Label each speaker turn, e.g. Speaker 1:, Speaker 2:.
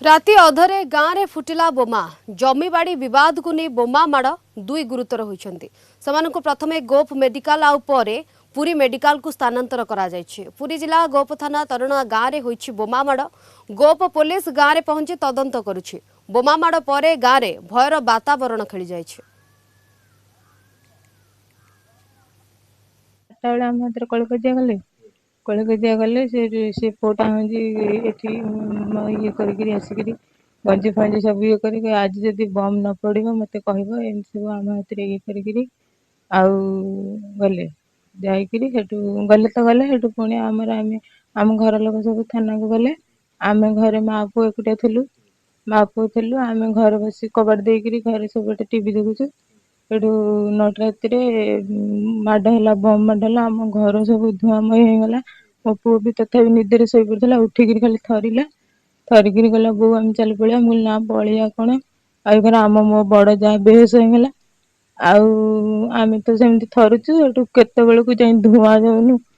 Speaker 1: राति अधरे गाँव में फुटिला बोमा जमीबाड़ी विवाद को नहीं बोमा माड़ दुई गुरुतर होइछन्ति। समानकु प्रथमे गोप मेडिकल आउ परे पुरी मेडिकल को स्थानांतर करा जायछि। पुरी जिला गोप थाना तरुणा गाँव में होइछि बोमा माड़। गोप पुलिस गाँव में पहुंची तदंत करुछि। बोमा माड़ परे गाँव में भयर वातावरण खेली जायछि।
Speaker 2: कलकतिया गले से पुआटा हूँ ये करके आसिक गंजी फंजी सब ये कर आज जदि बम न पड़ मत कह सब आम हाथ ये कर गले जाकि गले तो गले पुणी आम घर लोग सब थाना को गले आम घरे माँ पुओ एकुटिया थिलु माँ पुओ थिलु आम घर बस कबाट देकर घर सब टीवी देखुचु एठू 9टा राति माड़ है बम माड़ है आम घर सब धुआंमय होगला मो पु भी तथापि निदे शोई पड़ा उठिक खाली थरिला थरिक गला बो आम चल पड़ा मुझे ना पलिया कौन आई आम मो बड़ जहाँ बेहोश होगला आम तो सेमती थरुचु एठू केत बेलू जाए धुआं जाऊनु